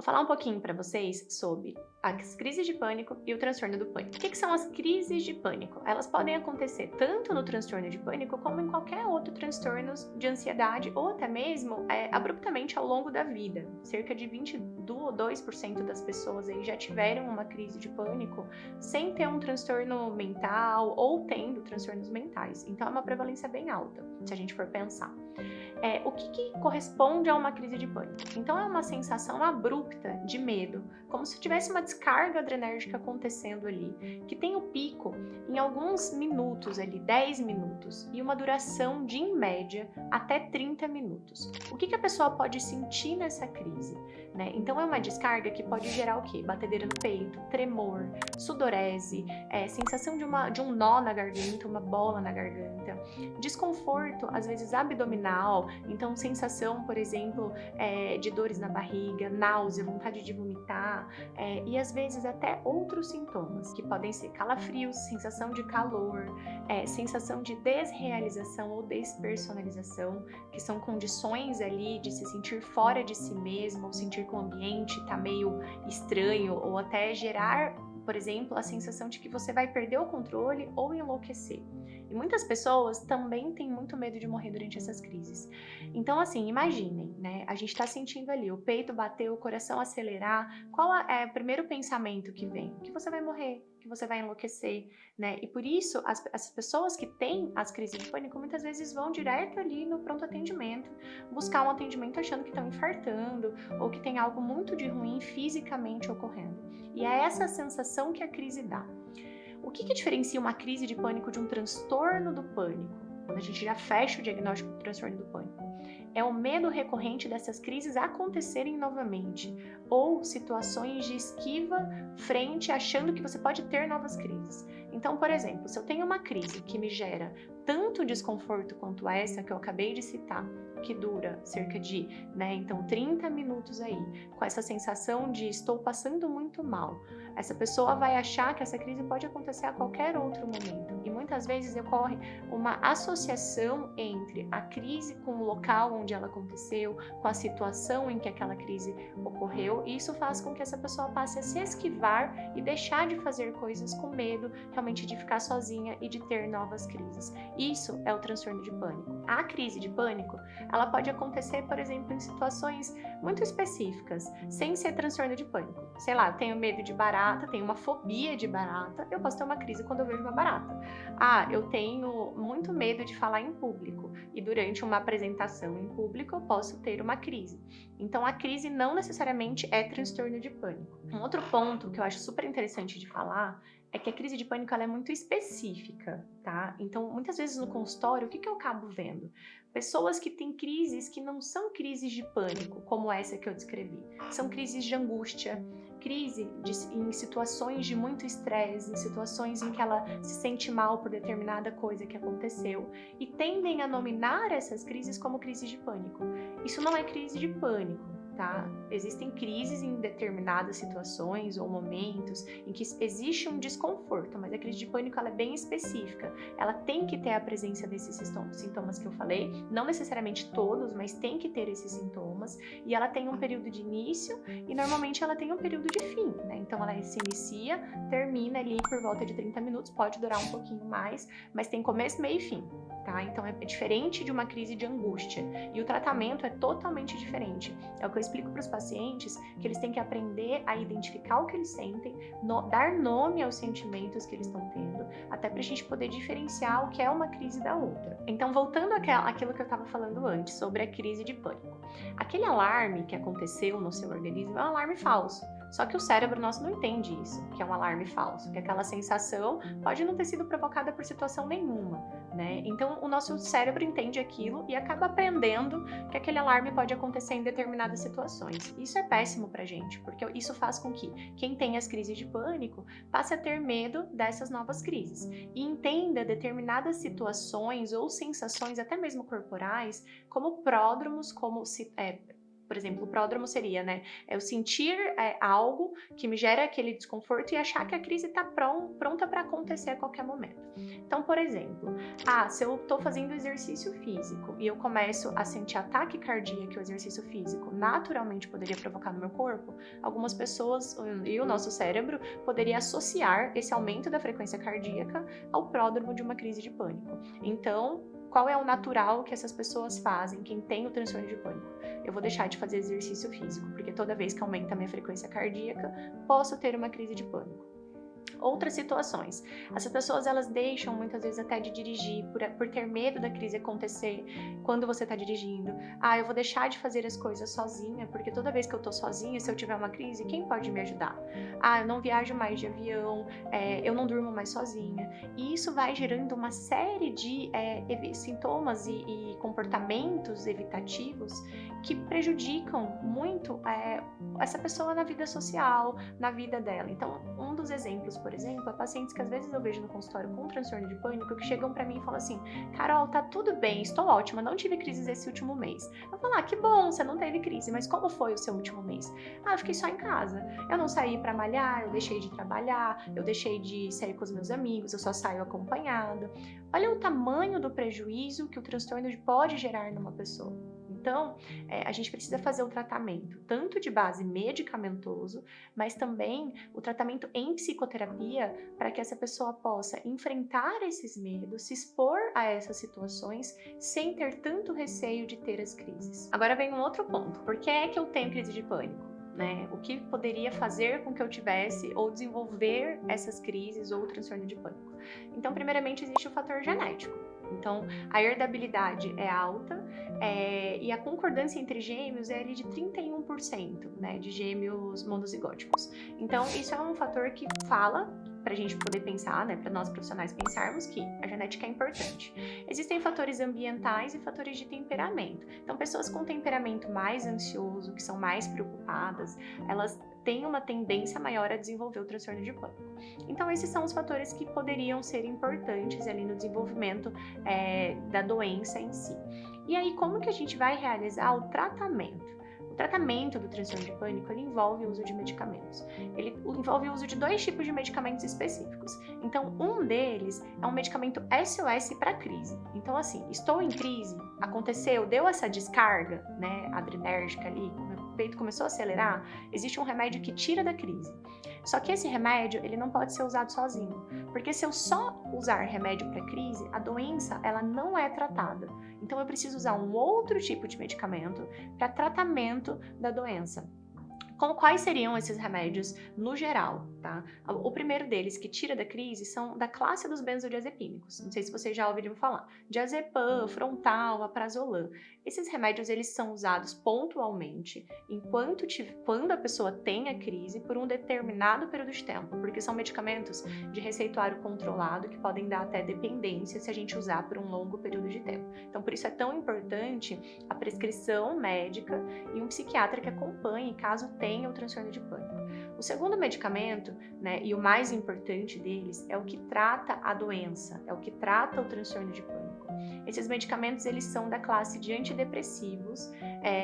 falar um pouquinho para vocês sobre as crises de pânico e o transtorno do pânico. O que são as crises de pânico? Elas podem acontecer tanto no transtorno de pânico como em qualquer outro transtorno de ansiedade ou até mesmo abruptamente ao longo da vida. Cerca de 22% das pessoas aí já tiveram uma crise de pânico sem ter um transtorno mental ou tendo transtornos mentais. Então é uma prevalência bem alta, se a gente for pensar. O que corresponde a uma crise de pânico? Então é uma sensação abrupta de medo, como se tivesse uma descarga adrenérgica acontecendo ali, que tem o pico em alguns minutos ali, 10 minutos, e uma duração de, em média, até 30 minutos. O que a pessoa pode sentir nessa crise? Né? Então é uma descarga que pode gerar o quê? Batedeira no peito, tremor, sudorese, sensação de um nó na garganta, uma bola na garganta, desconforto, às vezes abdominal, então sensação, por exemplo, de dores na barriga, náusea, vontade de vomitar, e às vezes até outros sintomas, que podem ser calafrios, sensação de calor, sensação de desrealização ou despersonalização, que são condições ali de se sentir fora de si mesmo, ou sentir que o ambiente está meio estranho, ou até gerar, por exemplo, a sensação de que você vai perder o controle ou enlouquecer. E muitas pessoas também têm muito medo de morrer durante essas crises. Então, assim, imaginem, né? A gente tá sentindo ali o peito bater, o coração acelerar. Qual é o primeiro pensamento que vem? Que você vai morrer, que você vai enlouquecer, né? E por isso, as pessoas que têm as crises de pânico muitas vezes vão direto ali no pronto atendimento, buscar um atendimento achando que estão infartando ou que tem algo muito de ruim fisicamente ocorrendo. E é essa sensação que a crise dá. O que diferencia uma crise de pânico de um transtorno do pânico? Quando a gente já fecha o diagnóstico do transtorno do pânico. É o medo recorrente dessas crises acontecerem novamente, ou situações de esquiva frente achando que você pode ter novas crises. Então, por exemplo, se eu tenho uma crise que me gera tanto desconforto quanto essa que eu acabei de citar, que dura cerca de, então 30 minutos aí, com essa sensação de estou passando muito mal, essa pessoa vai achar que essa crise pode acontecer a qualquer outro momento. E muitas vezes ocorre uma associação entre a crise com o local onde ela aconteceu, com a situação em que aquela crise ocorreu, e isso faz com que essa pessoa passe a se esquivar e deixar de fazer coisas com medo realmente de ficar sozinha e de ter novas crises. Isso é o transtorno de pânico. A crise de pânico, ela pode acontecer, por exemplo, em situações muito específicas, sem ser transtorno de pânico. Sei lá, eu tenho medo de barata, tenho uma fobia de barata, eu posso ter uma crise quando eu vejo uma barata. Eu tenho muito medo de falar em público e durante uma apresentação em público eu posso ter uma crise. Então a crise não necessariamente é transtorno de pânico. Um outro ponto que eu acho super interessante de falar é que a crise de pânico ela é muito específica, tá? Então, muitas vezes no consultório, o que eu acabo vendo? Pessoas que têm crises que não são crises de pânico, como essa que eu descrevi. São crises de angústia, em situações de muito estresse, em situações em que ela se sente mal por determinada coisa que aconteceu, e tendem a nominar essas crises como crises de pânico. Isso não é crise de pânico. Tá? Existem crises em determinadas situações ou momentos em que existe um desconforto, mas a crise de pânico ela é bem específica. Ela tem que ter a presença desses sintomas que eu falei, não necessariamente todos, mas tem que ter esses sintomas, e ela tem um período de início e normalmente ela tem um período de fim, né? Então ela se inicia, termina ali por volta de 30 minutos, pode durar um pouquinho mais, mas tem começo, meio e fim. Tá? Então é diferente de uma crise de angústia e o tratamento é totalmente diferente. É o que eu explico para os pacientes, que eles têm que aprender a identificar o que eles sentem, dar nome aos sentimentos que eles estão tendo, até para a gente poder diferenciar o que é uma crise da outra. Então, voltando àquilo que eu estava falando antes, sobre a crise de pânico. Aquele alarme que aconteceu no seu organismo é um alarme falso. Só que o cérebro nosso não entende isso, que é um alarme falso, que aquela sensação pode não ter sido provocada por situação nenhuma, né? Então, o nosso cérebro entende aquilo e acaba aprendendo que aquele alarme pode acontecer em determinadas situações. Isso é péssimo pra gente, porque isso faz com que quem tem as crises de pânico passe a ter medo dessas novas crises e entenda determinadas situações ou sensações, até mesmo corporais, como pródromos, por exemplo, o pródromo seria, eu sentir algo que me gera aquele desconforto e achar que a crise está pronta para acontecer a qualquer momento. Então, por exemplo, se eu tô fazendo exercício físico e eu começo a sentir ataque cardíaco que o exercício físico naturalmente poderia provocar no meu corpo, algumas pessoas e o nosso cérebro poderia associar esse aumento da frequência cardíaca ao pródromo de uma crise de pânico. Então, qual é o natural que essas pessoas fazem, quem tem o transtorno de pânico? Eu vou deixar de fazer exercício físico, porque toda vez que aumenta a minha frequência cardíaca, posso ter uma crise de pânico. Outras situações. Essas pessoas, elas deixam muitas vezes até de dirigir por ter medo da crise acontecer quando você está dirigindo. Eu vou deixar de fazer as coisas sozinha, porque toda vez que eu tô sozinha, se eu tiver uma crise, quem pode me ajudar? Eu não viajo mais de avião, eu não durmo mais sozinha. E isso vai gerando uma série de sintomas e comportamentos evitativos que prejudicam muito essa pessoa na vida social, na vida dela. Então, um dos exemplos, por exemplo, é pacientes que às vezes eu vejo no consultório com transtorno de pânico que chegam pra mim e falam assim: Carol, tá tudo bem, estou ótima, não tive crises esse último mês. Eu falo: que bom, você não teve crise, mas como foi o seu último mês? Eu fiquei só em casa. Eu não saí pra malhar, eu deixei de trabalhar, eu deixei de sair com os meus amigos, eu só saio acompanhada. Olha o tamanho do prejuízo que o transtorno pode gerar numa pessoa. Então, a gente precisa fazer o tratamento tanto de base medicamentoso, mas também o tratamento em psicoterapia para que essa pessoa possa enfrentar esses medos, se expor a essas situações sem ter tanto receio de ter as crises. Agora vem um outro ponto. Por que é que eu tenho crise de pânico? O que poderia fazer com que eu tivesse ou desenvolver essas crises ou o transtorno de pânico? Então, primeiramente, existe o fator genético. Então, a herdabilidade é alta e a concordância entre gêmeos é ali de 31%, de gêmeos monozigóticos. Então, isso é um fator que fala para a gente poder pensar, para nós profissionais pensarmos que a genética é importante. Existem fatores ambientais e fatores de temperamento. Então, pessoas com temperamento mais ansioso, que são mais preocupadas, elas têm uma tendência maior a desenvolver o transtorno de pânico. Então, esses são os fatores que poderiam ser importantes ali no desenvolvimento da doença em si. E aí, como que a gente vai realizar o tratamento? O tratamento do transtorno de pânico, ele envolve o uso de medicamentos. Ele envolve o uso de 2 tipos de medicamentos específicos. Então, um deles é um medicamento SOS para crise. Então, assim, estou em crise, aconteceu, deu essa descarga, adrenérgica ali, o peito começou a acelerar, existe um remédio que tira da crise. Só que esse remédio, ele não pode ser usado sozinho, porque se eu só usar remédio para crise, a doença, ela não é tratada. Então, eu preciso usar um outro tipo de medicamento para tratamento da doença. Quais seriam esses remédios no geral, tá? O primeiro deles, que tira da crise, são da classe dos benzodiazepínicos. Não sei se vocês já ouviram falar. Diazepam, Frontal, Aprazolam. Esses remédios, eles são usados pontualmente, quando a pessoa tem a crise, por um determinado período de tempo, porque são medicamentos de receituário controlado que podem dar até dependência se a gente usar por um longo período de tempo. Então, por isso é tão importante a prescrição médica e um psiquiatra que acompanhe caso tenha o transtorno de pânico. O segundo medicamento, e o mais importante deles, é o que trata a doença, é o que trata o transtorno de pânico. Esses medicamentos, eles são da classe de antidepressivos.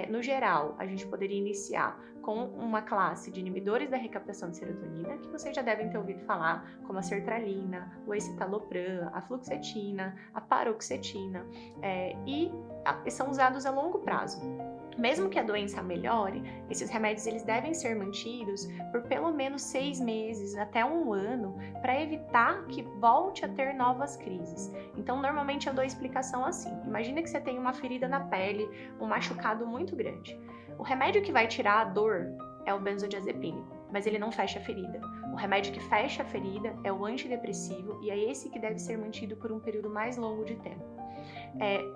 No geral, a gente poderia iniciar com uma classe de inibidores da recaptação de serotonina, que vocês já devem ter ouvido falar, como a sertralina, o escitalopram, a fluoxetina, a paroxetina, e são usados a longo prazo. Mesmo que a doença melhore, esses remédios eles devem ser mantidos por pelo menos 6 meses até 1 ano para evitar que volte a ter novas crises. Então, normalmente eu dou a explicação assim. Imagina que você tem uma ferida na pele, um machucado muito grande. O remédio que vai tirar a dor é o benzodiazepínico, mas ele não fecha a ferida. O remédio que fecha a ferida é o antidepressivo e é esse que deve ser mantido por um período mais longo de tempo.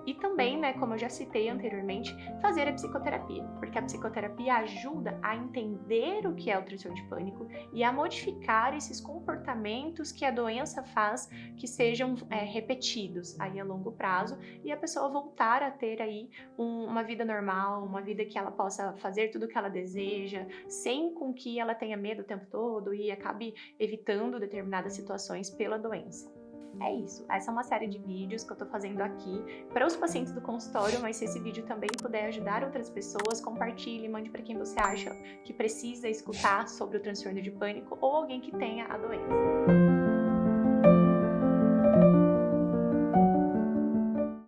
E também, como eu já citei anteriormente, fazer a psicoterapia, porque a psicoterapia ajuda a entender o que é o transtorno de pânico e a modificar esses comportamentos que a doença faz que sejam repetidos aí a longo prazo e a pessoa voltar a ter aí uma vida normal, uma vida que ela possa fazer tudo o que ela deseja, sem com que ela tenha medo o tempo todo e acabe evitando determinadas situações pela doença. É isso, essa é uma série de vídeos que eu tô fazendo aqui para os pacientes do consultório, mas se esse vídeo também puder ajudar outras pessoas, compartilhe, mande para quem você acha que precisa escutar sobre o transtorno de pânico ou alguém que tenha a doença.